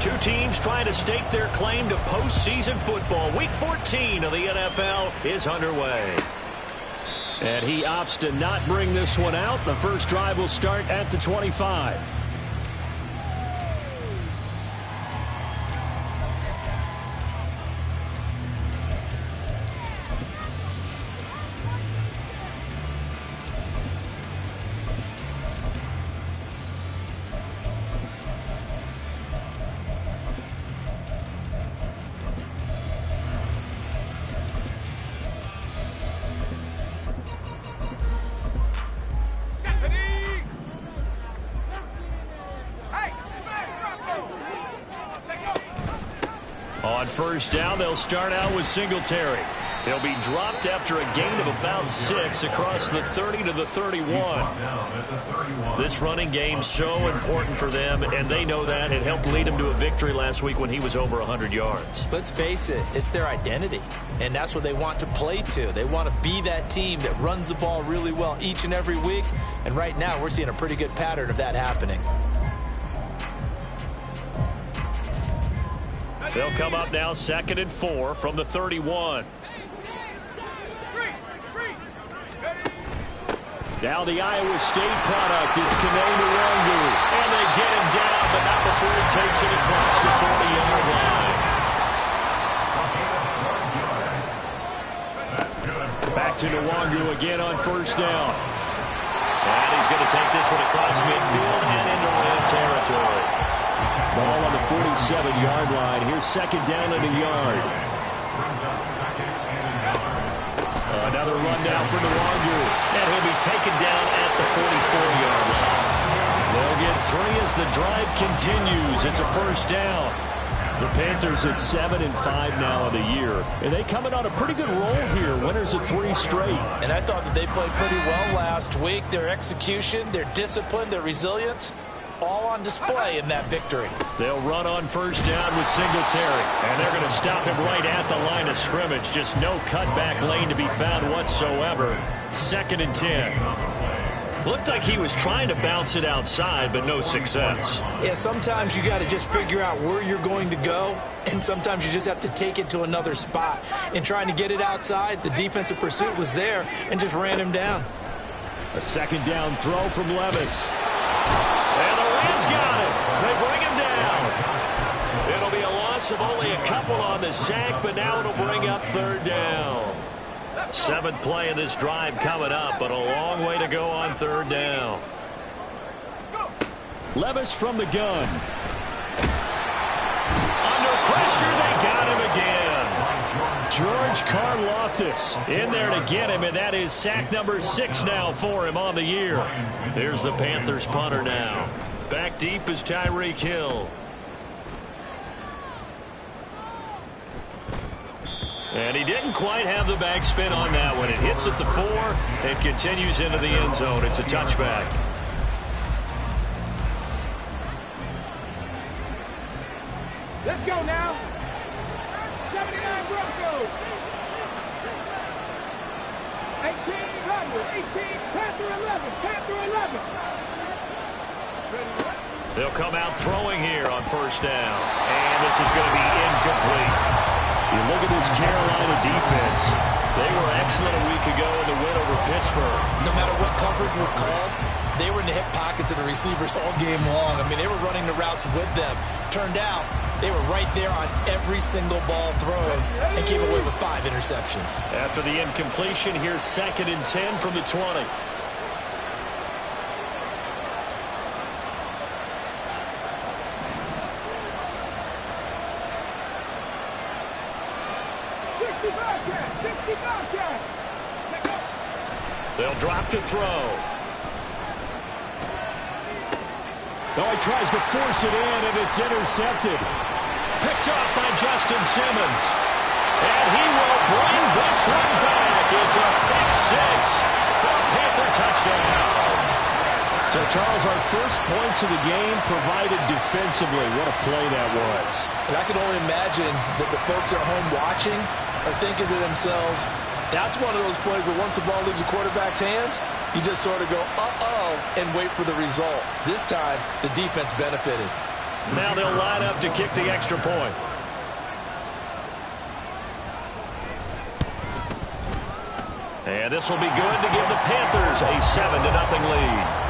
Two teams trying to stake their claim to postseason football. Week 14 of the NFL is underway. And he opts to not bring this one out. The first drive will start at the 25. On first down, they'll start out with Singletary. He'll be dropped after a gain of about 6 across the 30 to the 31. This running game's so important for them, and they know that. It helped lead them to a victory last week when he was over 100 yards. Let's face it, it's their identity, and that's what they want to play to. They want to be that team that runs the ball really well each and every week, and right now we're seeing a pretty good pattern of that happening. They'll come up now 2nd and 4 from the 31. Now the Iowa State product. It's Kene-Nwangwu. And they get him down, but not before he takes it across the 40-yard line. Back to Nwangwu again on first down. And he's going to take this one across midfield and into Ram territory. Ball on the 47-yard line. Here's 2nd down and a yard. Another run down for Nwangwu. And he'll be taken down at the 44-yard line. They'll get 3 as the drive continues. It's a first down. The Panthers at 7-5 now in the year. And they coming on a pretty good roll here. Winners of 3 straight. And I thought that they played pretty well last week. Their execution, their discipline, their resilience, all on display in that victory. They'll run on first down with Singletary. And they're going to stop him right at the line of scrimmage. Just no cutback lane to be found whatsoever. 2nd and 10. Looked like he was trying to bounce it outside, but no success. Yeah, sometimes you got to just figure out where you're going to go, and sometimes you just have to take it to another spot. In trying to get it outside, the defensive pursuit was there and just ran him down. A 2nd down throw from Levis. And the Rams got it. They bring him down. It'll be a loss of only a couple on the sack, but now it'll bring up 3rd down. 7th play of this drive coming up, but a long way to go on 3rd down. Levis from the gun. Under pressure, they got him again. George Karlaftis in there to get him, and that is sack number 6 now for him on the year. There's the Panthers punter now. Back deep is Tyreek Hill. And he didn't quite have the backspin on that one. It hits at the 4 and continues into the end zone. It's a touchback. Let's go now. 79 Broncos. 18, Panther 11, Panther 11. They'll come out throwing here on first down. And this is going to be incomplete. You look at this Carolina defense. They were excellent a week ago in the win over Pittsburgh. No matter what coverage was called, they were in the hip pockets of the receivers all game long. I mean, they were running the routes with them. Turned out, they were right there on every single ball thrown and came away with 5 interceptions. After the incompletion, here's 2nd and 10 from the 20. They'll drop to throw. Oh, he tries to force it in, and it's intercepted. Picked up by Justin Simmons. And he will bring this one back. It's a pick 6 for a Panther touchdown. So, Charles, our first points of the game provided defensively. What a play that was. And I can only imagine that the folks at home watching are thinking to themselves, that's one of those plays where once the ball leaves the quarterback's hands, you just sort of go, uh-oh, and wait for the result. This time, the defense benefited. Now they'll line up to kick the extra point. And this will be good to give the Panthers a 7-0 lead.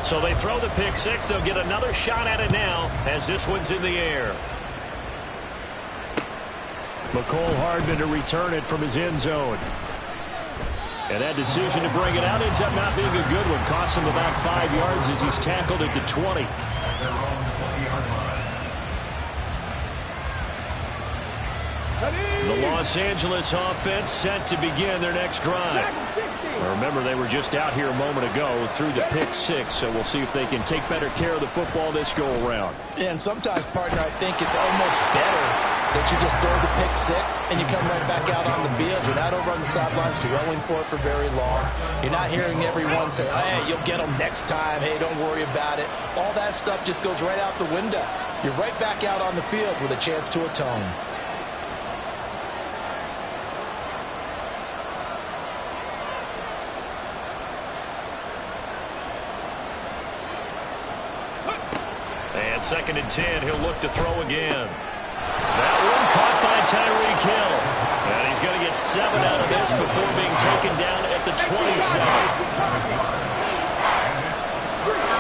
So they throw the pick six. They'll get another shot at it now as this one's in the air. McCole Hardman to return it from his end zone. And that decision to bring it out ends up not being a good one. Costs him about 5 yards as he's tackled at the 20. The Los Angeles offense set to begin their next drive. Remember, they were just out here a moment ago through the pick six, so we'll see if they can take better care of the football this go-around. Yeah, and sometimes, partner, I think it's almost better that you just throw the pick six and you come right back out on the field. You're not over on the sidelines dwelling for it for very long. You're not hearing everyone say, hey, you'll get them next time. Hey, don't worry about it. All that stuff just goes right out the window. You're right back out on the field with a chance to atone. And 2nd and 10, he'll look to throw again. That one caught by Tyreek Hill. And he's going to get 7 out of this before being taken down at the 27.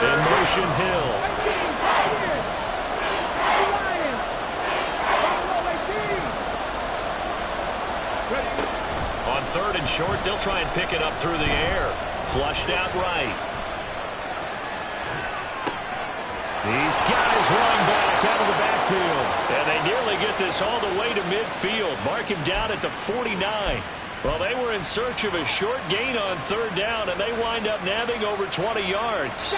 In motion, Hill. On 3rd and short, they'll try and pick it up through the air. Flushed out right. He's got his running back out of the backfield. And they nearly get this all the way to midfield. Mark him down at the 49. Well, they were in search of a short gain on 3rd down, and they wind up nabbing over 20 yards.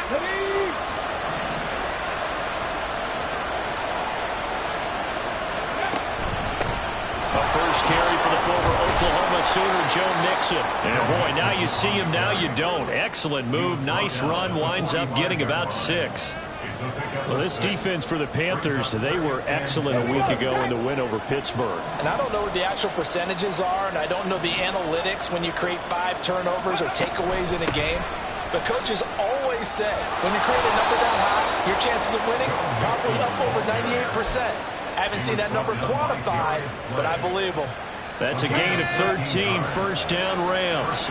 A first carry for the former Oklahoma Sooner, Joe Mixon. And boy, now you see him, now you don't. Excellent move, nice run, winds up getting about 6. Well, this defense for the Panthers, they were excellent a week ago in the win over Pittsburgh. And I don't know what the actual percentages are, and I don't know the analytics when you create 5 turnovers or takeaways in a game. But coaches always say, when you create a number that high, your chances of winning probably up over 98%. I haven't seen that number quantified, but I believe them. That's a gain of 13, first down Rams.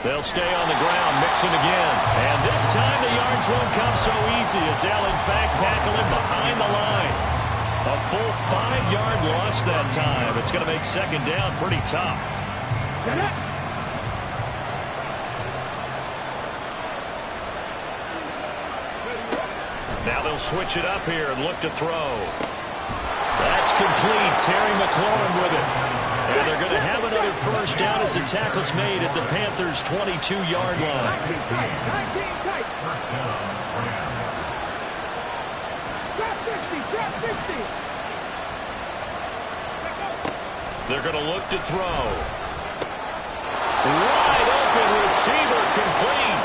They'll stay on the ground, Mixon again. And this time the yards won't come so easy as they'll in fact tackle him behind the line. A full 5-yard loss that time. It's going to make 2nd down pretty tough. Now they'll switch it up here and look to throw. That's complete. Terry McLaurin with it. And they're going to have another first down as the tackle's made at the Panthers' 22-yard line. They're going to look to throw. Wide open receiver complete.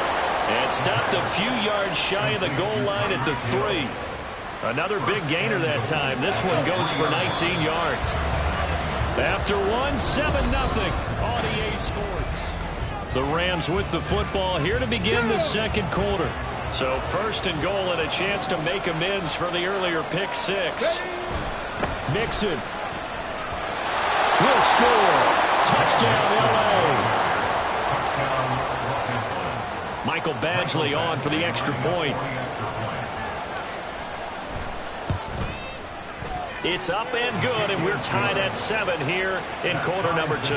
And stopped a few yards shy of the goal line at the 3. Another big gainer that time. This one goes for 19 yards. After 1, 7-0 on EA Sports. The Rams with the football here to begin the 2nd quarter. So 1st and goal and a chance to make amends for the earlier pick 6. Mixon will score. Touchdown, L.A. Michael Badgley on for the extra point. It's up and good, and we're tied at 7 here in quarter number 2.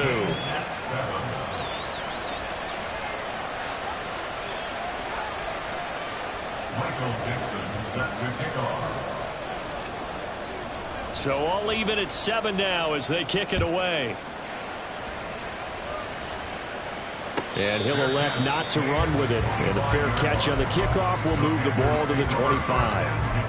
So all even at 7 now as they kick it away. And he'll elect not to run with it. And a fair catch on the kickoff will move the ball to the 25.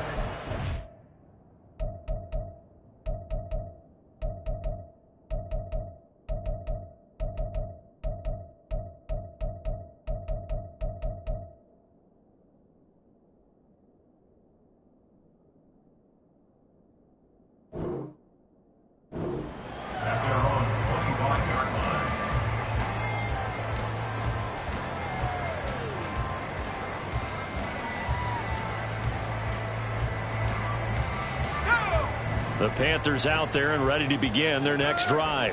The Panthers out there and ready to begin their next drive.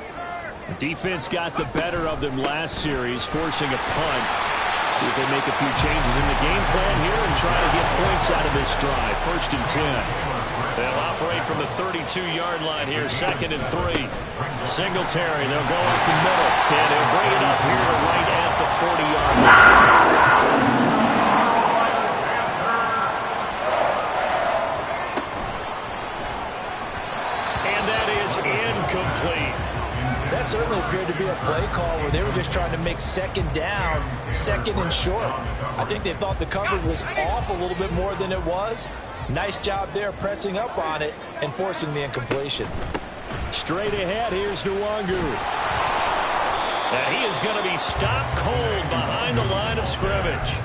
The defense got the better of them last series, forcing a punt. See if they make a few changes in the game plan here and try to get points out of this drive. 1st and 10. They'll operate from the 32-yard line here, 2nd and 3. Singletary, they'll go up the middle, and they'll bring it up here right at the 40-yard line. Incomplete. That certainly appeared to be a play call where they were just trying to make 2nd down, 2nd and short. I think they thought the coverage was off a little bit more than it was. Nice job there pressing up on it and forcing the incompletion. Straight ahead, here's Nwangu. And he is going to be stopped cold behind the line of scrimmage.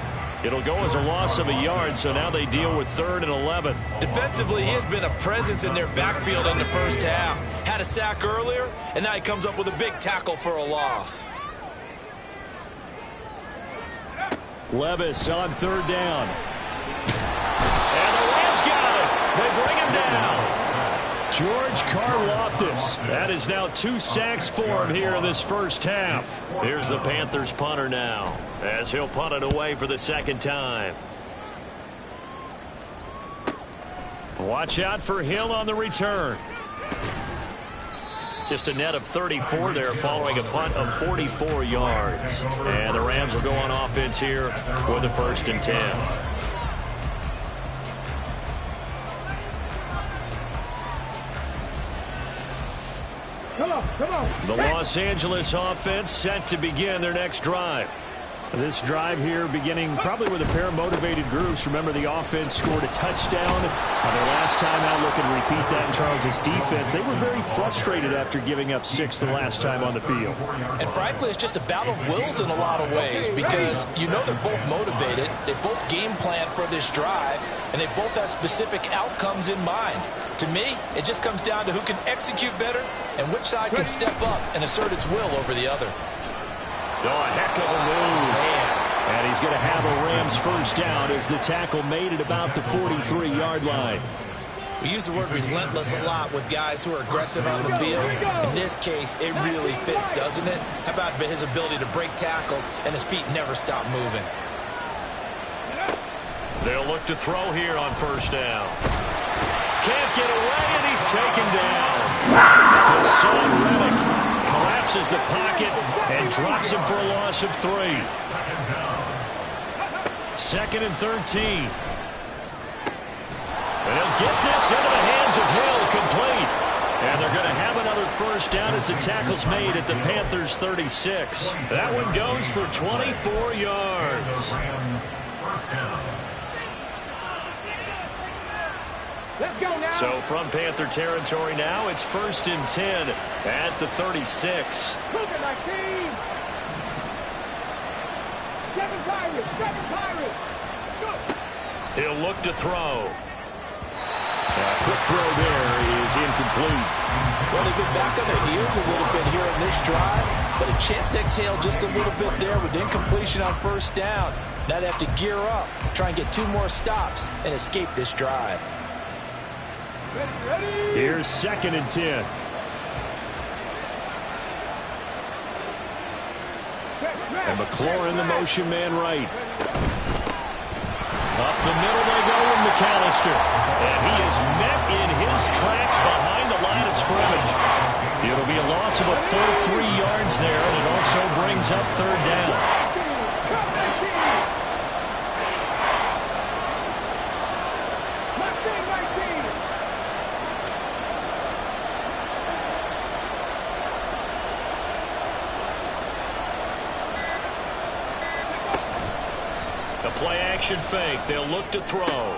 It'll go as a loss of a yard, so now they deal with 3rd and 11. Defensively, he has been a presence in their backfield in the first half. Had a sack earlier, and now he comes up with a big tackle for a loss. Levis on 3rd down. And the Rams got it. They bring him down. George Karlaftis. That is now 2 sacks for him here in this first half. Here's the Panthers punter now, as he'll punt it away for the 2nd time. Watch out for Hill on the return. Just a net of 34 there following a punt of 44 yards. And the Rams will go on offense here with a 1st and 10. Come on. The Los Angeles offense set to begin their next drive. This drive here beginning probably with a pair of motivated groups. Remember, the offense scored a touchdown their last time out. Looking to repeat that in Charles' defense. They were very frustrated after giving up 6 the last time on the field. And frankly, it's just a battle of wills in a lot of ways because you know they're both motivated. They both game plan for this drive, and they both have specific outcomes in mind. To me, it just comes down to who can execute better and which side can step up and assert its will over the other. Oh, a heck of a move. Man. And he's going to have a Rams 1st down as the tackle made at about the 43-yard line. We use the word relentless a lot with guys who are aggressive on the field. In this case, it really fits, doesn't it? How about his ability to break tackles and his feet never stop moving? They'll look to throw here on 1st down. Can't get away, and he's taken down. Hassan Reddick collapses the pocket and drops him for a loss of 3. 2nd and 13. And he'll get this into the hands of Hill, complete. And they're going to have another 1st down as the tackle's made at the Panthers 36. That one goes for 24 yards. Let's go now. So from Panther territory now, it's 1st and 10 at the 36. Cook it like team. 7 Pirates. 7 Pirates. Go. He'll look to throw. Quick throw there is incomplete. Well, they've been back on their heels a little bit here in this drive, but a chance to exhale just a little bit there with incompletion on 1st down. Now they have to gear up, try and get 2 more stops, and escape this drive. Ready. Here's 2nd and 10. And McLaurin in the motion man right. Up the middle they go with McAllister. And he is met in his tracks behind the line of scrimmage. It'll be a loss of a full 3 yards there, and it also brings up 3rd down. The play-action fake. They'll look to throw. Able to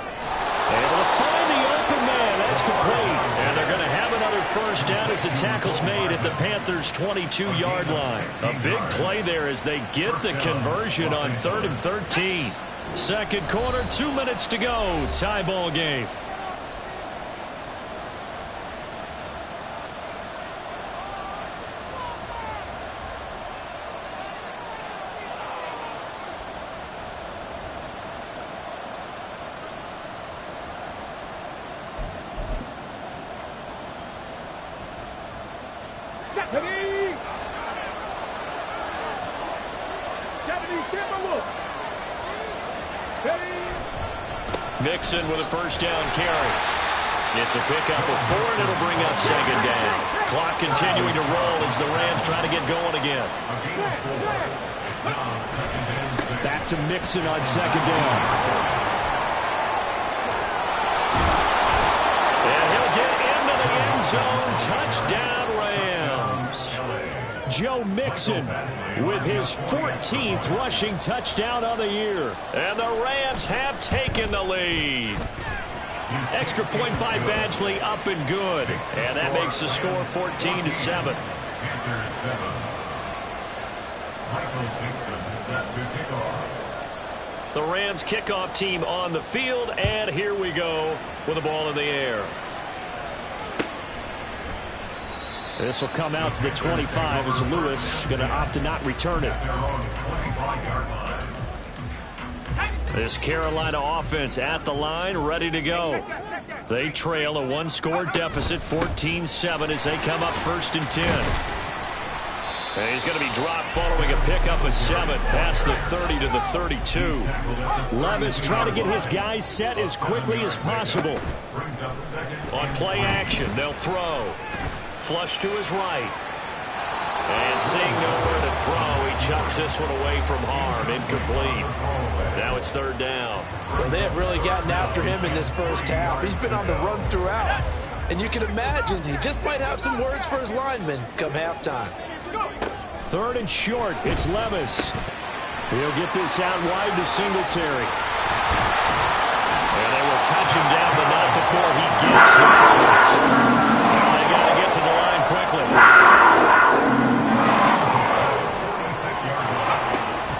find the open man. That's complete. And they're going to have another first down as the tackle's made at the Panthers' 22-yard line. A big play there as they get the conversion on 3rd and 13. Second quarter, 2 minutes to go. Tie ball game. Mixon with a first down carry. It's a pickup of 4, and it'll bring up second down. Clock continuing to roll as the Rams try to get going again. Back to Mixon on second down. And he'll get into the end zone. Touchdown, Rams. Joe Mixon with his 14th rushing touchdown of the year. And the Rams have taken the lead. Extra point by Badgley, up and good. And that makes the score 14-7. The Rams kickoff team on the field, and here we go with the ball in the air. This will come out to the 25 as Lewis going to opt to not return it. This Carolina offense at the line, ready to go. They trail a one-score deficit, 14-7, as they come up 1st and 10. And he's going to be dropped following a pickup of 7 past the 30 to the 32. Levis trying to get his guys set as quickly as possible. On play action, they'll throw. Flush to his right. And seeing nowhere to throw, he chucks this one away from harm. Incomplete. Now it's 3rd down. Well, they have really gotten after him in this first half. He's been on the run throughout. And you can imagine he just might have some words for his linemen come halftime. 3rd and short. It's Levis. He'll get this out wide to Singletary. And they will touch him down, but not before he gets the first. Well, they got to get to the line quickly.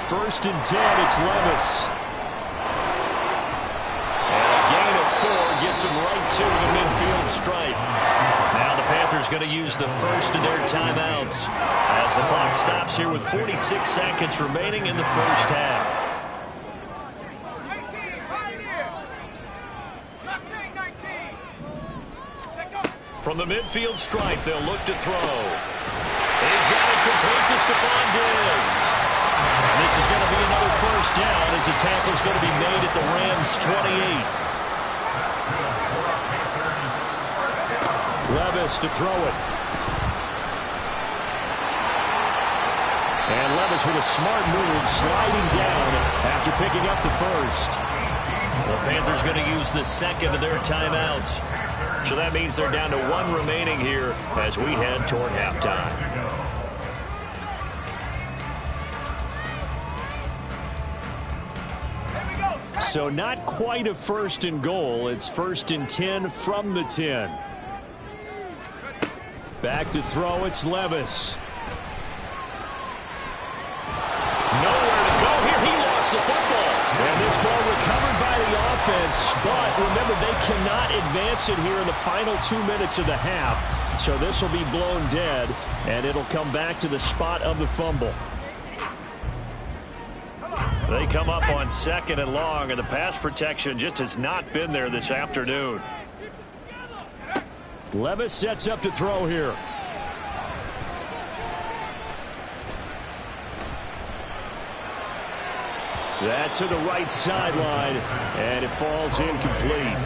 1st and 10, it's Levis. And a gain of 4 gets him right to the midfield stripe. Now the Panthers going to use the first of their timeouts as the clock stops here with 46 seconds remaining in the first half. From the midfield stripe, they'll look to throw. He's got it complete to Stephon Diggs. And this is going to be another first down as the tackle is going to be made at the Rams' 28. Levis to throw it. And Levis with a smart move, sliding down after picking up the first. The Panthers going to use the second of their timeouts. So that means they're down to 1 remaining here as we head toward halftime. So not quite a 1st and goal. It's 1st and 10 from the 10. Back to throw. It's Levis. Nowhere to go here. He lost the football. And this ball recovered by the offense. But remember, they cannot advance it here in the final 2 minutes of the half. So this will be blown dead. And it'll come back to the spot of the fumble. They come up on 2nd and long, and the pass protection just has not been there this afternoon. Levis sets up to throw here. That's to the right sideline, and it falls incomplete.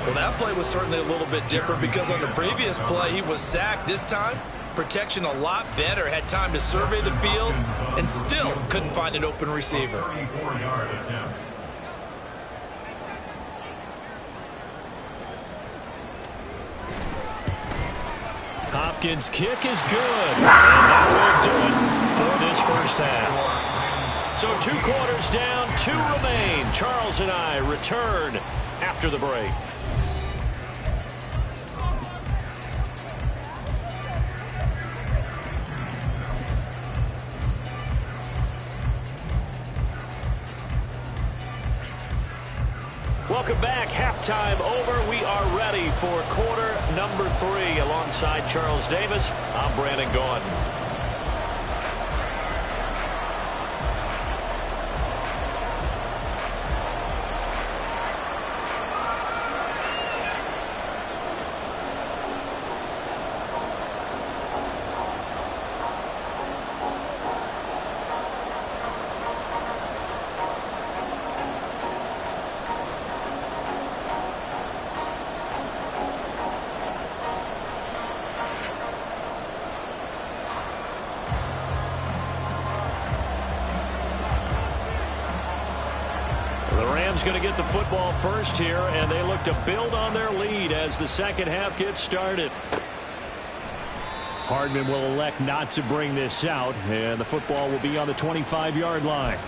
Well, that play was certainly a little bit different because on the previous play, he was sacked. This time, protection a lot better, had time to survey the field, and still couldn't find an open receiver. Hopkins' kick is good, and that will do it for this first half. So 2 quarters down, 2 remain. Charles and I return after the break. Welcome back. Halftime over. We are ready for quarter number 3. Alongside Charles Davis, I'm Brandon Gordon. Going to get the football first here, and they look to build on their lead as the second half gets started. Hardman will elect not to bring this out, and the football will be on the 25-yard line.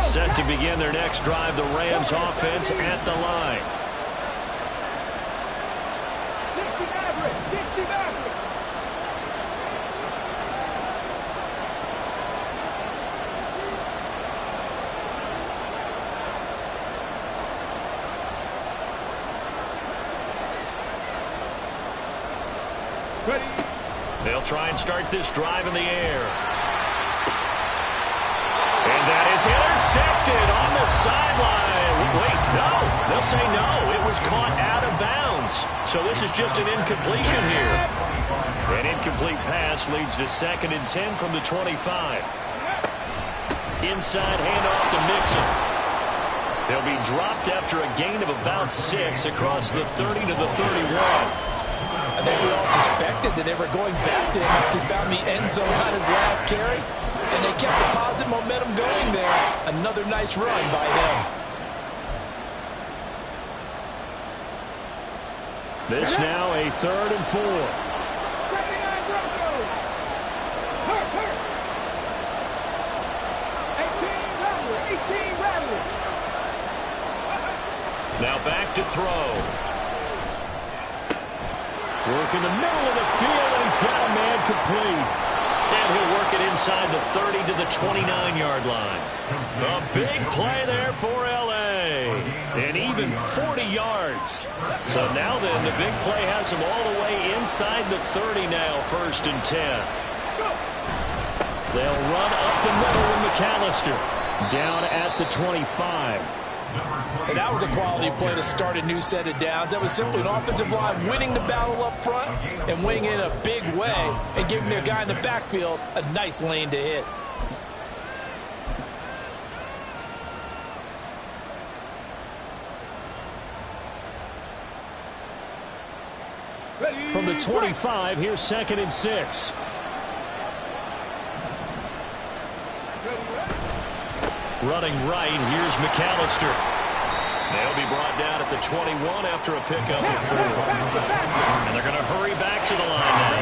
Set to begin their next drive, the Rams offense at the line. They'll try and start this drive in the air. And that is intercepted on the sideline. Wait, no. They'll say no. It was caught out of bounds. So this is just an incompletion here. An incomplete pass leads to 2nd and 10 from the 25. Inside handoff to Mixon. They'll be dropped after a gain of about 6 across the 30 to the 31. I think we all suspected that they were going back to him after he found the end zone on his last carry, and they kept the positive momentum going there. Another nice run by him. This now a 3rd and 4. Now back to throw. Work in the middle of the field, and he's got a man complete. And he'll work it inside the 30 to the 29-yard line. A big play there for L.A. And even 40 yards. So now then, the big play has him all the way inside the 30 now, 1st and 10. They'll run up the middle with McAllister. Down at the 25. And that was a quality play to start a new set of downs. That was simply an offensive line winning the battle up front and winning in a big way and giving their guy in the backfield a nice lane to hit. From the 25, here's 2nd and 6. Running right, here's McAllister. They'll be brought down at the 21 after a pickup of 4. And they're going to hurry back to the line now.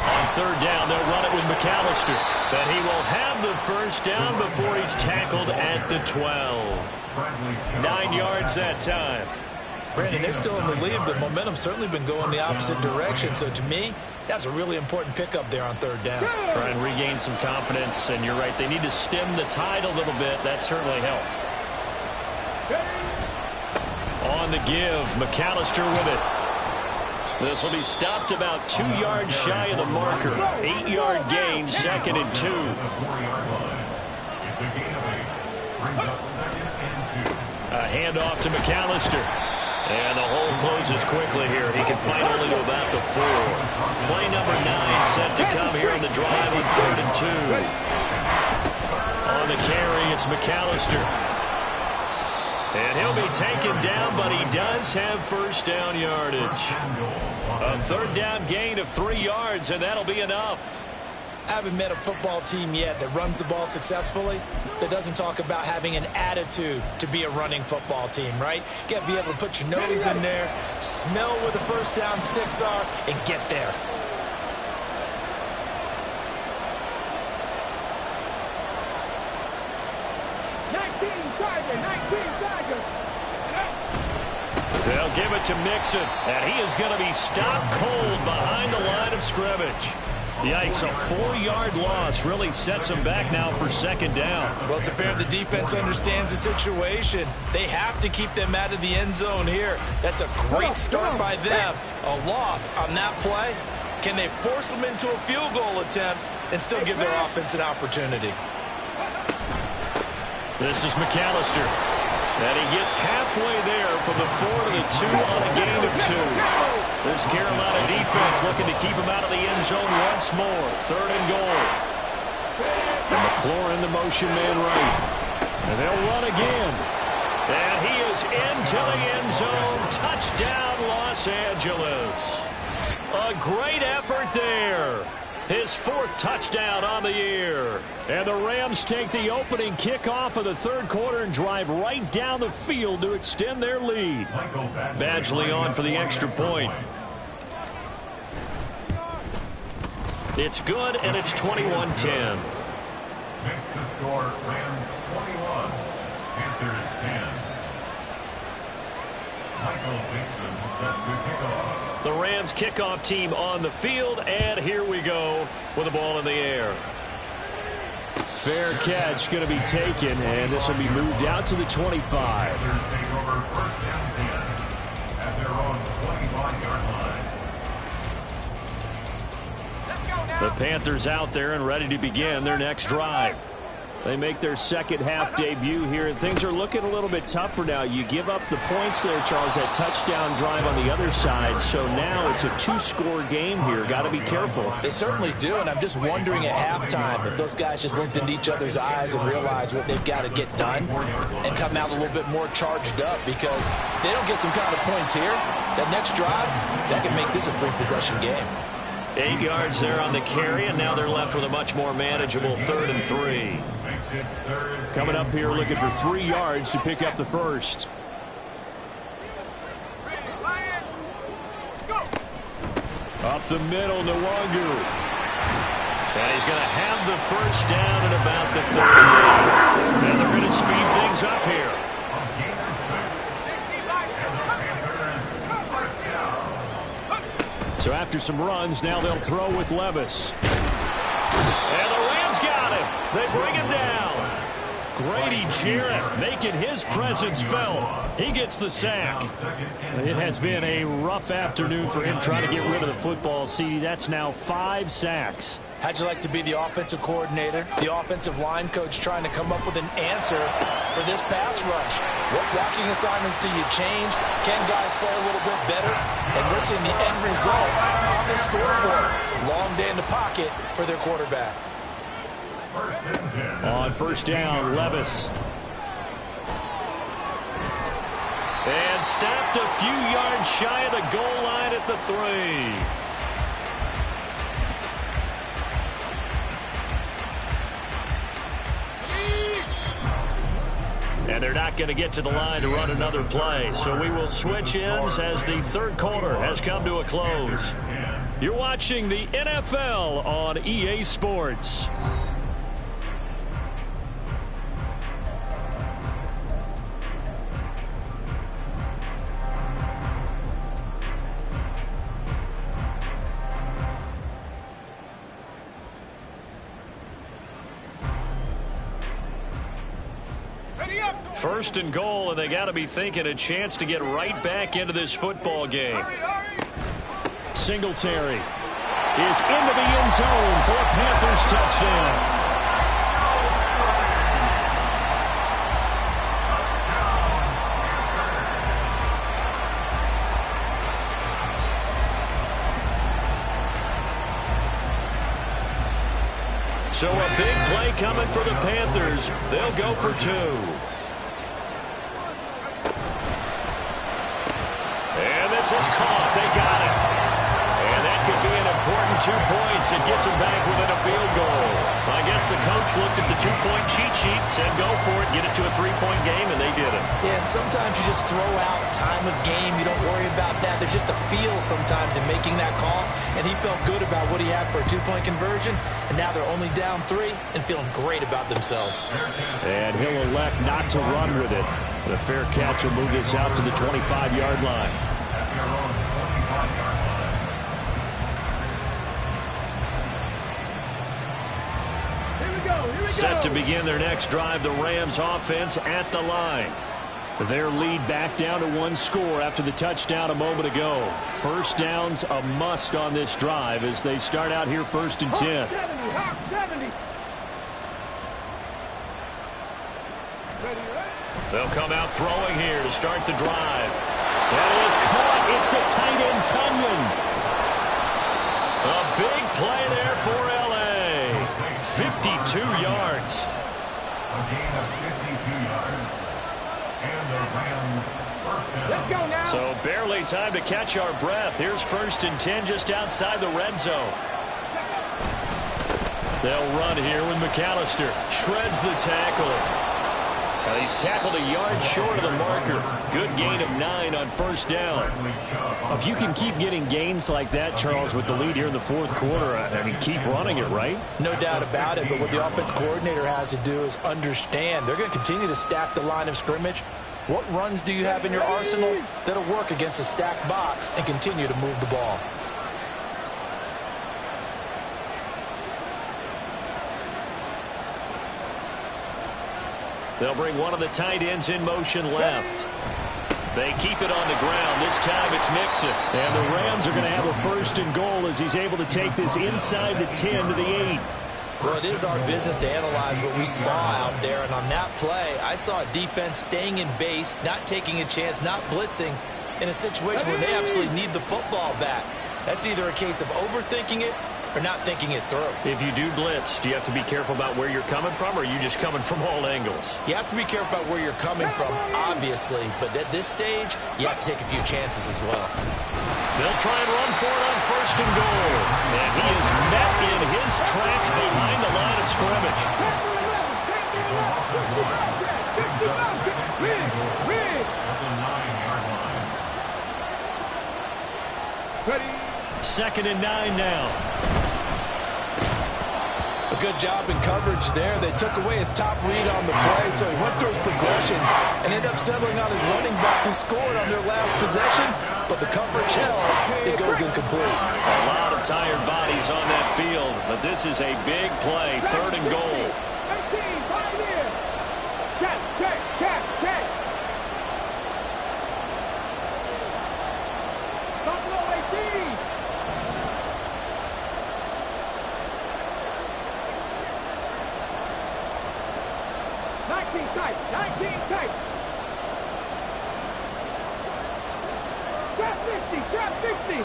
On 3rd down, they'll run it with McAllister. But he will have the 1st down before he's tackled at the 12. 9 yards that time. Brandon, they're still in the lead, but momentum's certainly been going the opposite direction. So to me, that's a really important pickup there on 3rd down. Try and regain some confidence, and you're right, they need to stem the tide a little bit. That certainly helped. On the give, McAllister with it. This will be stopped about 2 yards shy of the marker. 8-yard gain, 2nd and 2. A handoff to McAllister. And the hole closes quickly here. He can fight only to about the 4. Play number 9 set to come here on the drive on 3rd and 2. On the carry, it's McAllister. And he'll be taken down, but he does have 1st down yardage. A 3rd down gain of 3 yards, and that'll be enough. I haven't met a football team yet that runs the ball successfully that doesn't talk about having an attitude to be a running football team, right? You got to be able to put your nose in there, smell where the first down sticks are, and get there. They'll give it to Mixon, and he is going to be stopped cold behind the line of scrimmage. Yikes, a 4-yard loss really sets them back now for second down. Well, it's apparent the defense understands the situation. They have to keep them out of the end zone here. That's a great start by them. A loss on that play. Can they force them into a field goal attempt and still give their offense an opportunity? This is McAllister. And he gets halfway there from the 4 to the 2 on a gain of 2. This Carolina defense looking to keep him out of the end zone once more. 3rd and goal. And McLaurin in the motion man right. And they'll run again. And he is into the end zone. Touchdown, Los Angeles. A great effort there. His 4th touchdown on the year. And the Rams take the opening kickoff of the 3rd quarter and drive right down the field to extend their lead. Badgley on for the extra point. It's good, and it's 21-10. Makes the score Rams 21, Panthers 10. Michael Dixon set to kick off. The Rams kickoff team on the field, and here we go with the ball in the air. Fair catch going to be taken, and this will be moved out to the 25. Panthers take over 1st down 10 at their own 21-yard line. The Panthers out there and ready to begin their next drive. They make their second half debut here, and things are looking a little bit tougher now. You give up the points there, Charles, that touchdown drive on the other side. So now it's a 2-score game here. Got to be careful. They certainly do, and I'm just wondering at halftime if those guys just looked into each other's eyes and realized what they've got to get done and come out a little bit more charged up, because if they don't get some kind of points here, that next drive, that can make this a 3-possession game. 8 yards there on the carry, and now they're left with a much more manageable 3rd and 3. Coming up here looking for 3 yards to pick up the first. Up the middle, Nwangu. And he's going to have the first down at about the 38. And they're going to speed things up here. So after some runs, now they'll throw with Levis. And the Rams got him. They bring him down. Grady Jarrett making his presence felt. He gets the sack. It has been a rough afternoon for him trying to get rid of the football. See, that's now 5 sacks. How'd you like to be the offensive coordinator, the offensive line coach, trying to come up with an answer for this pass rush? What blocking assignments do you change? Can guys play a little bit better? And we're seeing the end result on the scoreboard. Long day in the pocket for their quarterback. On first down, Levis. And stopped a few yards shy of the goal line at the 3. And they're not going to get to the line to run another play. So we will switch ends as the 3rd quarter has come to a close. You're watching the NFL on EA Sports. First and goal, and they got to be thinking a chance to get right back into this football game. Singletary is into the end zone for a Panthers touchdown. So a big play coming for the Panthers. They'll go for 2. And this is caught. They got it. And that could be an important 2 points. It gets them back within a field goal. I guess the coach looked at the 2-point cheat sheet, said go for it, get it to a 3-point game, and they did it. Yeah, and sometimes you just throw out time of game. You don't worry about that. There's just a feel sometimes in making that call, and he felt good about what he had for a 2-point conversion, and now they're only down 3 and feeling great about themselves. And he'll elect not to run with it. The fair catch will move this out to the 25-yard line. At their own 25-yard line. Set to begin their next drive, the Rams offense at the line. Their lead back down to 1 score after the touchdown a moment ago. First down's a must on this drive as they start out here 1st and 10. They'll come out throwing here to start the drive. That is caught. It's the tight end, Tunyon. A big play there for L.A. 52 yards. A gain of 52 yards. And the Rams first down. Let's go now. So barely time to catch our breath. Here's 1st and 10 just outside the red zone. They'll run here with McAllister. Shreds the tackle. Now he's tackled a yard short of the marker. Good gain of 9 on 1st down. If you can keep getting gains like that, Charles, with the lead here in the 4th quarter, I mean, keep running it, right? No doubt about it, but what the offense coordinator has to do is understand they're going to continue to stack the line of scrimmage. What runs do you have in your arsenal that'll work against a stacked box and continue to move the ball? They'll bring one of the tight ends in motion left. They keep it on the ground. This time it's Mixon. And the Rams are going to have a 1st and goal as he's able to take this inside the 10 to the 8. Well, it is our business to analyze what we saw out there. And on that play, I saw a defense staying in base, not taking a chance, not blitzing in a situation where they absolutely need the football back. That's either a case of overthinking it or not thinking it through. If you do blitz, do you have to be careful about where you're coming from, or are you just coming from all angles? You have to be careful about where you're coming from, obviously, but at this stage, you have to take a few chances as well. They'll try and run for it on 1st and goal. And he is met in his tracks behind the line of scrimmage. Ready. 2nd and 9 now. A good job in coverage there. They took away his top read on the play, so he went through his progressions and ended up settling on his running back who scored on their last possession, but the coverage held. It goes incomplete. A lot of tired bodies on that field, but this is a big play, 3rd and goal. 18, right here. Catch. Buffalo 18. Trap 50.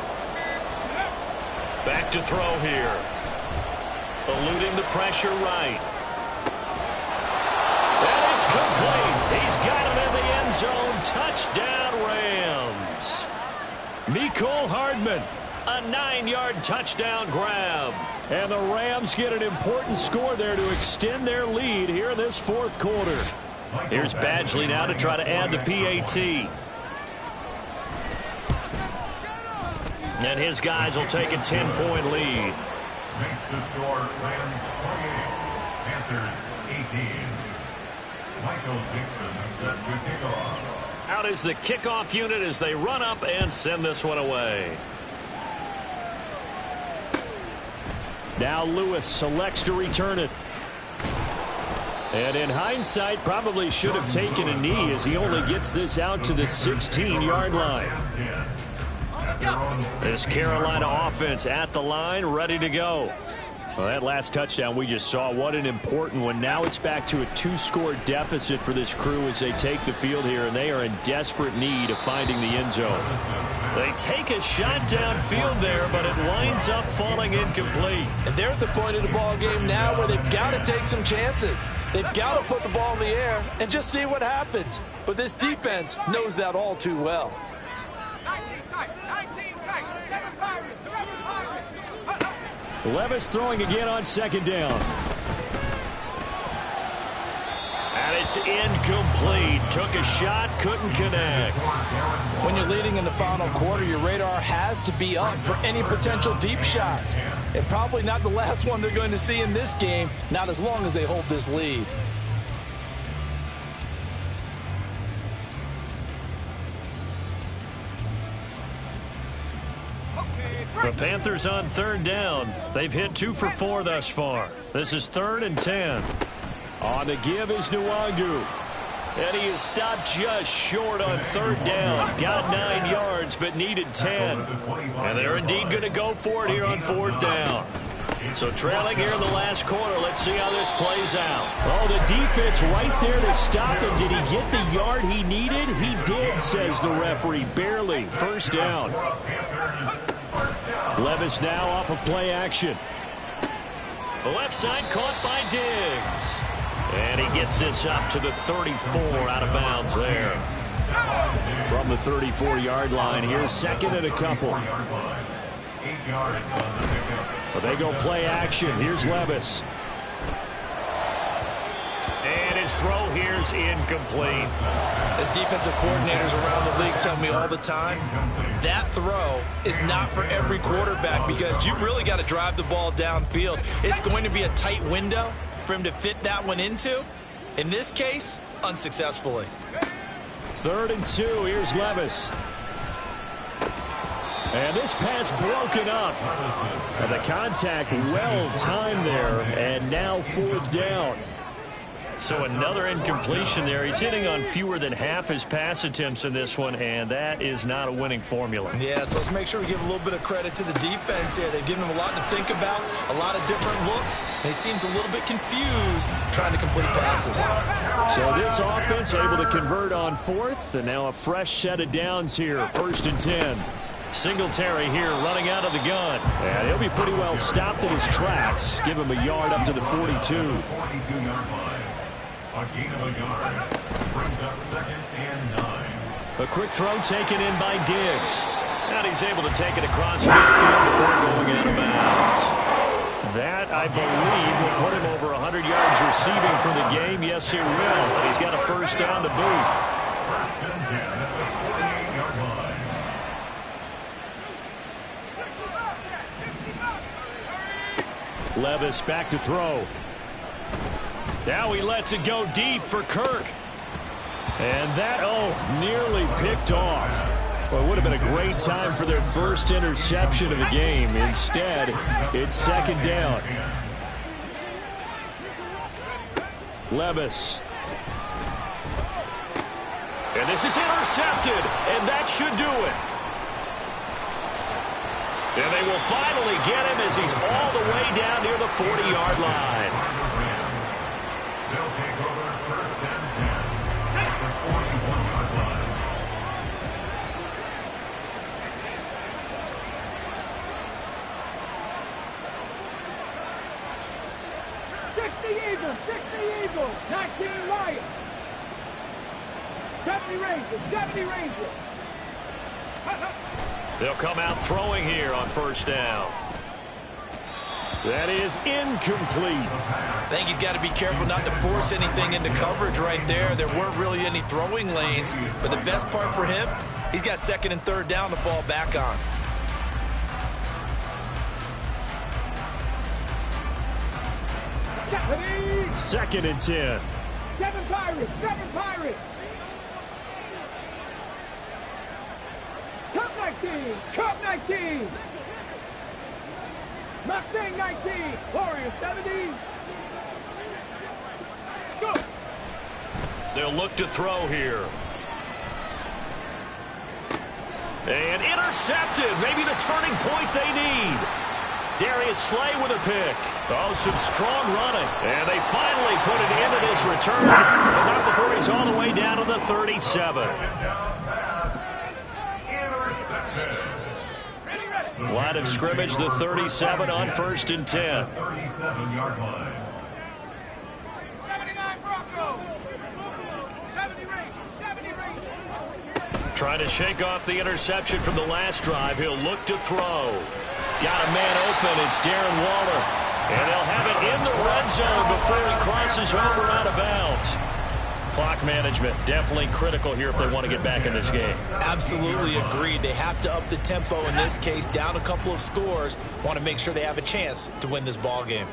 Back to throw here. Eluding the pressure right. And it's complete. He's got him in the end zone. Touchdown, Rams. Mecole Hardman, a 9-yard touchdown grab. And the Rams get an important score there to extend their lead here in this 4th quarter. Here's Badgley now to try to add the PAT. And his guys will take a 10-point lead. Makes the score Rams 28, Panthers 18. Michael Dixon set to kick off. Out is the kickoff unit as they run up and send this one away. Now Lewis selects to return it. And in hindsight, probably should have taken a knee as he only gets this out to the 16-yard line. This Carolina offense at the line, ready to go. Well, that last touchdown we just saw, what an important one. Now it's back to a 2-score deficit for this crew as they take the field here, and they are in desperate need of finding the end zone. They take a shot downfield there, but it winds up falling incomplete. And they're at the point of the ball game now where they've got to take some chances. They've got to put the ball in the air and just see what happens. But this defense knows that all too well. 19 tight, 7 pirates. Levis throwing again on second down. And it's incomplete. Took a shot, couldn't connect. When you're leading in the final quarter, your radar has to be up for any potential deep shots. And probably not the last one they're going to see in this game, not as long as they hold this lead. The Panthers on third down. They've hit 2 for 4 thus far. This is 3rd and 10. On the give is Nwangu. And he is stopped just short on third down. Got 9 yards, but needed 10. And they're indeed going to go for it here on 4th down. So trailing here in the last quarter. Let's see how this plays out. Oh, the defense right there to stop him. Did he get the yard he needed? He did, says the referee. Barely. First down. Levis now off of play action. The left side caught by Diggs. And he gets this up to the 34 out of bounds there. From the 34-yard line, here's 2nd and a couple. But they go play action. Here's Levis. And his throw here's incomplete. As defensive coordinators around the league tell me all the time, that throw is not for every quarterback because you've really got to drive the ball downfield. It's going to be a tight window for him to fit that one into. In this case, unsuccessfully. 3rd and 2. Here's Levis. And this pass broken up. And the contact well timed there. And now 4th down. So another incompletion there. He's hitting on fewer than half his pass attempts in this one, and that is not a winning formula. Yeah, so let's make sure we give a little bit of credit to the defense here. They've given him a lot to think about, a lot of different looks, and he seems a little bit confused trying to complete passes. So this offense able to convert on 4th, and now a fresh set of downs here. 1st and 10. Singletary here running out of the gun. And he'll be pretty well stopped in his tracks. Give him a yard up to the 42. A gain of a yard. Brings up 2nd and 9. A quick throw taken in by Diggs. And he's able to take it across midfield before going out of bounds. That, I believe, will put him over 100 yards receiving for the game. Yes, it will. And he's got a first down to boot. 1st and 10 at the 48-yard line. Levis back to throw. Now he lets it go deep for Kirk. And that, nearly picked off. Well, it would have been a great time for their first interception of the game. Instead, it's 2nd down. Levis. And this is intercepted, and that should do it. And they will finally get him as he's all the way down near the 40-yard line. They'll take over 1st and 10 at the 41-yard line. Sixty Eagles, 19 Lions. 70 Rangers, 70 Rangers. They'll come out throwing here on 1st down. That is incomplete. I think he's got to be careful not to force anything into coverage right there. There weren't really any throwing lanes, but the best part for him, he's got 2nd and 3rd down to fall back on. Japanese. 2nd and 10. 7 Pirates, 7 Pirates. Cup 19, Cup 19. Mustang 19, Warrior 70. Go. They'll look to throw here. And intercepted. Maybe the turning point they need. Darius Slay with a pick. Oh, some strong running. And they finally put it into this return. And not before he's all the way down to the 37. Line of scrimmage, the 37 on 1st and 10. 37-yard line. 79 Broncos. 70 Rangers, 70 Rangers. Trying to shake off the interception from the last drive. He'll look to throw. Got a man open. It's Darren Waller. And they'll have it in the red zone before he crosses over out of bounds. Clock management definitely critical here if they want to get back in this game. Absolutely agreed. They have to up the tempo in this case, down a couple of scores. Want to make sure they have a chance to win this ball game.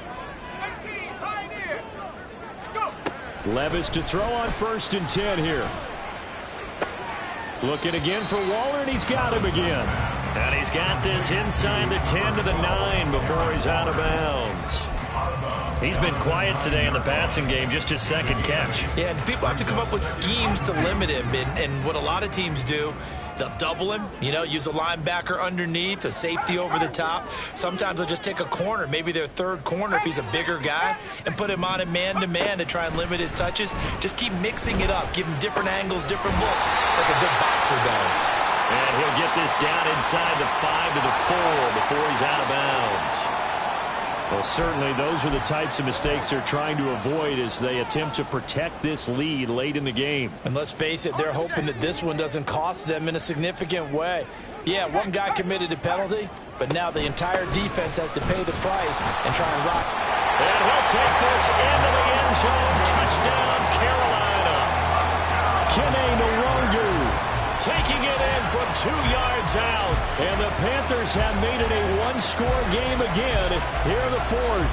Levis to throw on 1st and 10 here. Looking again for Waller, and he's got him again. And he's got this inside the 10 to the 9 before he's out of bounds. He's been quiet today in the passing game, just his 2nd catch. Yeah, and people have to come up with schemes to limit him. And what a lot of teams do, they'll double him, use a linebacker underneath, a safety over the top. Sometimes they'll just take a corner, maybe their 3rd corner if he's a bigger guy, and put him on a man-to-man to try and limit his touches. Just keep mixing it up, give him different angles, different looks, like a good boxer does. And he'll get this down inside the 5 to the 4 before he's out of bounds. Well, certainly those are the types of mistakes they're trying to avoid as they attempt to protect this lead late in the game. And let's face it, they're hoping that this one doesn't cost them in a significant way. Yeah, one guy committed a penalty, but now the entire defense has to pay the price and try and rock. And he'll take this into the end zone. Touchdown, Carolina. Kene Nwangwu taking it in from 2 yards out. And the Panthers have made it a 1-score game again here in the 4th.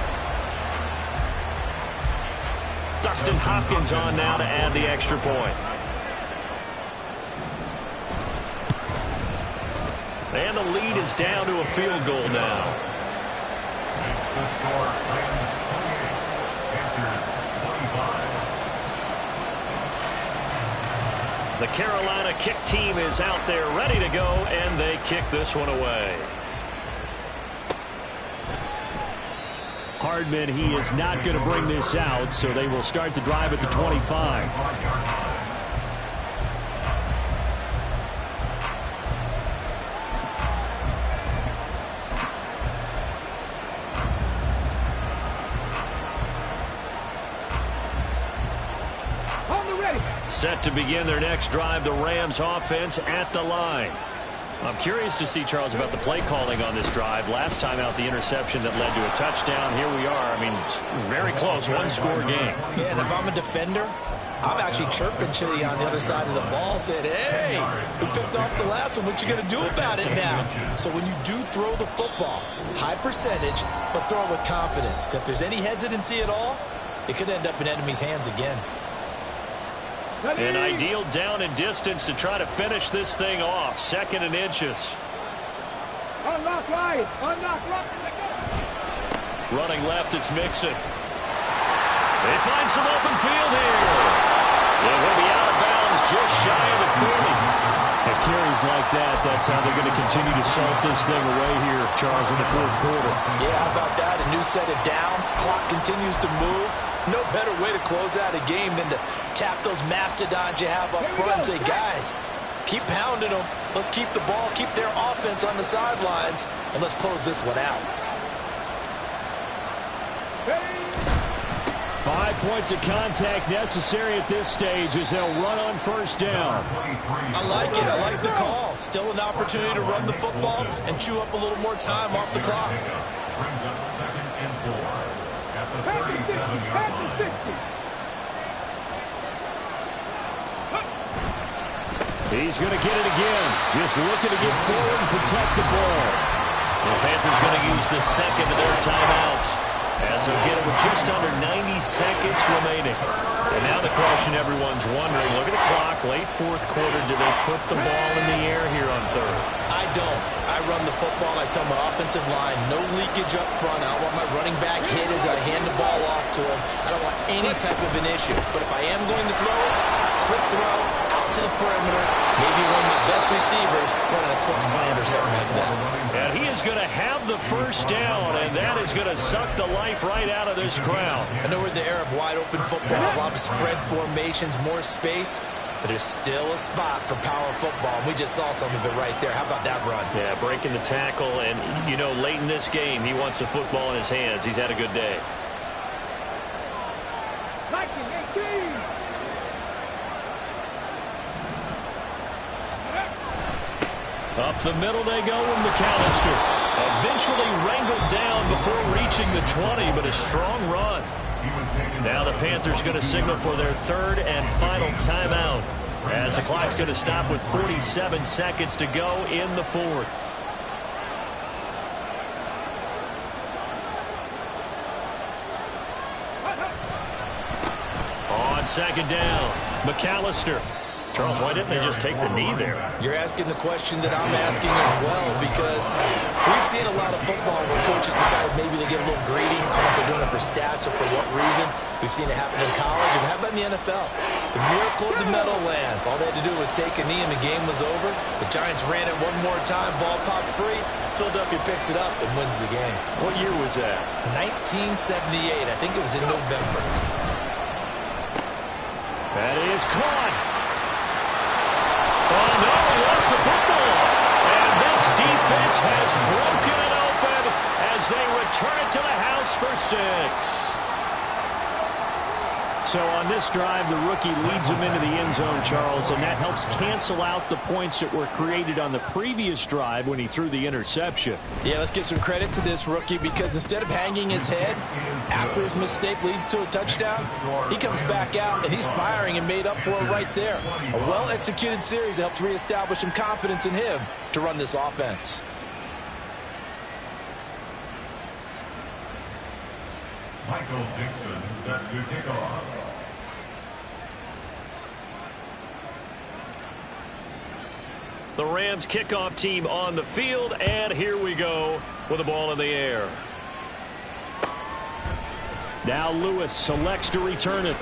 Dustin Hopkins on now to add the extra point. And the lead is down to a field goal now. It's the score, Rams 28, Panthers 25. The Carolina kick team is out there ready to go, and they kick this one away. Hardman, he is not going to bring this out, so they will start the drive at the 25. Set to begin their next drive, the Rams offense at the line. I'm curious to see, Charles, about the play calling on this drive. Last time out, the interception that led to a touchdown. Here we are. I mean, very close, 1-score game. Yeah, and if I'm a defender, I'm actually chirping Chili on the other side of the ball, saying, hey, we picked off the last one. What you going to do about it now? So when you do throw the football, high percentage, but throw it with confidence. If there's any hesitancy at all, it could end up in enemy's hands again. An ideal down and distance to try to finish this thing off. 2nd and inches. Unlock right. Unlock right. Running left, it's Mixon. They find some open field here. And he'll be out of bounds just shy of the 40. At carries like that, that's how they're going to continue to salt this thing away here, Charles, in the 4th quarter. Yeah, how about that? A new set of downs. Clock continues to move. No better way to close out a game than to tap those mastodons you have up front and say, guys, keep pounding them. Let's keep the ball, keep their offense on the sidelines, and let's close this one out. 5 points of contact necessary at this stage as they'll run on 1st down. I like it. I like the call. Still an opportunity to run the football and chew up a little more time off the clock. Brings up 2nd and 4 at the 37-yard line. He's going to get it again. Just looking to get forward and protect the ball. The Panthers going to use the 2nd of their timeouts as they'll get it with just under 90 seconds remaining. And now the question everyone's wondering, look at the clock, late 4th quarter, do they put the ball in the air here on 3rd? I don't. I run the football. I tell my offensive line, no leakage up front. I don't want my running back hit as I hand the ball off to him. I don't want any type of an issue. But if I am going to throw it, quick throw, out to the perimeter, maybe one of my best receivers running a quick slant or something like that. And he is going to have the 1st down, and that is going to suck the life right out of this crowd. I know we're in the era of wide open football, a lot of spread formations, more space. But there's still a spot for power football. We just saw some of it right there. How about that run? Yeah, breaking the tackle. And, you know, late in this game, he wants the football in his hands. He's had a good day. Up the middle they go with McAllister. Eventually wrangled down before reaching the 20, but a strong run. Now the Panthers going to signal for their third and final timeout, as the clock's going to stop with 47 seconds to go in the fourth. On second down, McAllister. Charles, why didn't they just take the knee there? You're asking the question that I'm asking as well, because we've seen a lot of football where coaches decide maybe they get a little greedy. I don't know if they're doing it for stats or for what reason. We've seen it happen in college, and how about in the NFL? The miracle of the Meadowlands. All they had to do was take a knee, and the game was over. The Giants ran it one more time. Ball popped free. Philadelphia picks it up and wins the game. What year was that? 1978. I think it was in November. That is caught. Oh, no, he lost the football. And this defense has broken it open as they return it to the house for 6. So on this drive, the rookie leads him into the end zone, Charles, and that helps cancel out the points that were created on the previous drive when he threw the interception. Yeah, let's give some credit to this rookie, because instead of hanging his head after his mistake leads to a touchdown, he comes back out and he's firing and made up for it right there. A well-executed series that helps reestablish some confidence in him to run this offense. Michael Dixon set to kick off. The Rams kickoff team on the field, and here we go with the ball in the air. Now Lewis selects to return it.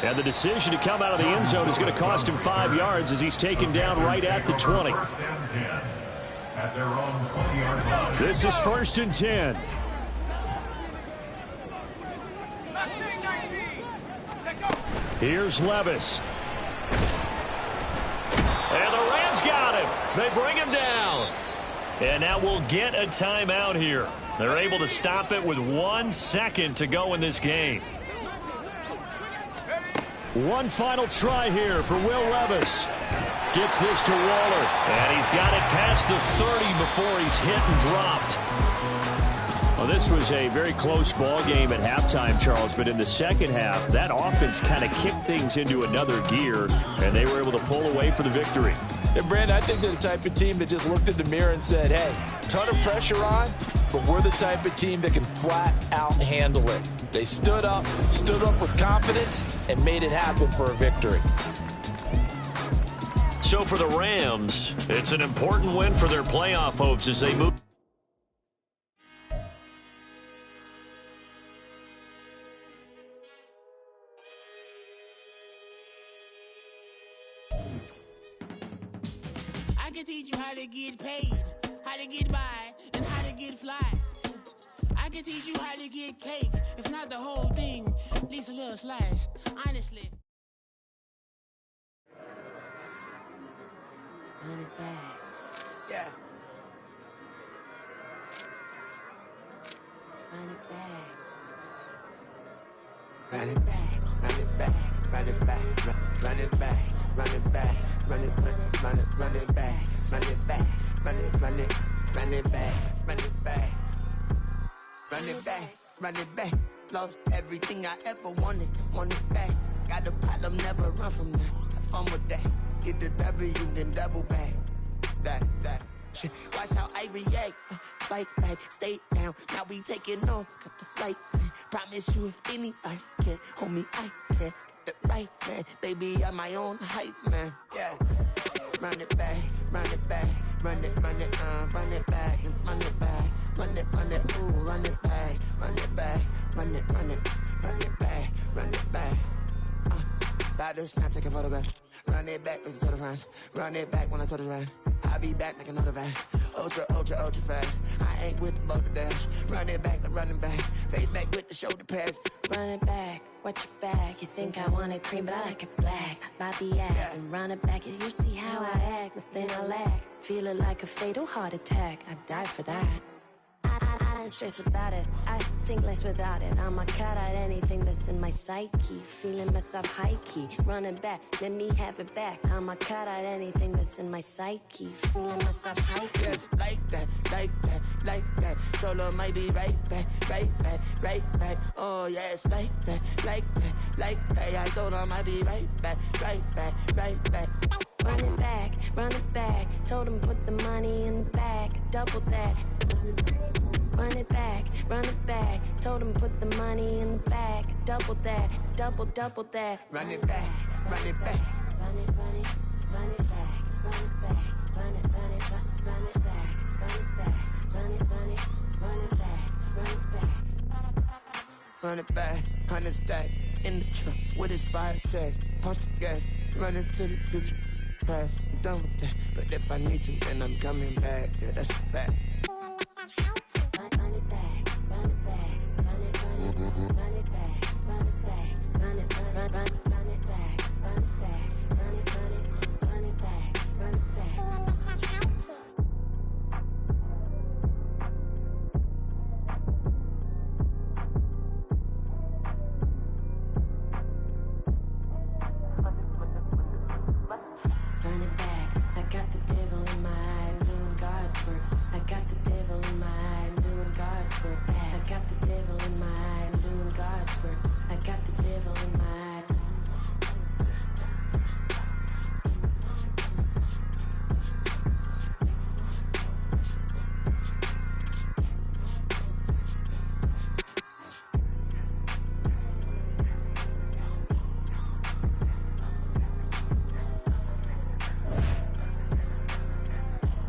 And the decision to come out of the end zone is going to cost him 5 yards as he's taken down right at the 20. At their own 20-yard line. This is 1st and 10. Here's Levis. And the Rams got him. They bring him down. And now we'll get a timeout here. They're able to stop it with 1 second to go in this game. One final try here for Will Levis. Gets this to Waller. And he's got it past the 30 before he's hit and dropped. Well, this was a very close ball game at halftime, Charles, but in the second half, that offense kind of kicked things into another gear, and they were able to pull away for the victory. And, Brandon, I think they're the type of team that just looked in the mirror and said, hey, ton of pressure on, but we're the type of team that can flat out handle it. They stood up with confidence, and made it happen for a victory. So for the Rams, it's an important win for their playoff hopes as they move. I can teach you how to get paid, how to get by, and how to get fly. I can teach you how to get cake, if not the whole thing, at least a little slice, honestly. Run it back. Yeah. Run it back. Run it back, run it back, run it back, run it back, run it back, run it back, run it back, run it back, run it back, run it back, run it back, run it back. Lost everything I ever wanted it back. Got a problem, never run from that. Have fun with that. Get the W, then double back. That. Shit. Watch how I react. Fight back, stay down. Now we taking on. Got the flight. Promise you if anybody can, homie, I can. Get the right man. Baby, I'm my own hype man. Yeah. Run it back, run it back. Run it back, and run it back. Run it, ooh, run it back. Run it back, run it back, run it back. About this, now take a photograph. Run it back, make it to the friends. Run it back when I told it right. I'll be back, make another van. Ultra fast. I ain't with the boat to dash. Run it back, I'm running back. Face back with the shoulder pads. Run it back, watch your back. You think I want it cream, but I like it black. Bobby act and run it back. You see how I act, nothing I lack. Feel it like a fatal heart attack. I'd die for that. I ain't stressed about it. I think less without it. I'ma cut out anything that's in my psyche. Feeling myself high key, running back, let me have it back. I'ma cut out anything that's in my psyche. Feeling myself high key. Yes, like that, like that, like that. Solo might be right back, right back, right back. Oh yes, like that, like that, like that. I told her might be right back, right back, right back. Run it back, run it back. Told him put the money in the bag, double that. Run it back, run it back. Told him put the money in the bag, double that, double that. Run it back, run it back. Run it, run it, run it back, run it back, run it, run it, run it back, run it back, run it, run it, run it back, run it back. Run it back, 100 stack in the truck with his fire tag. Punch the gas, run into the future. Past, I'm done with that. But if I need to, then I'm coming back. Yeah, that's a fact.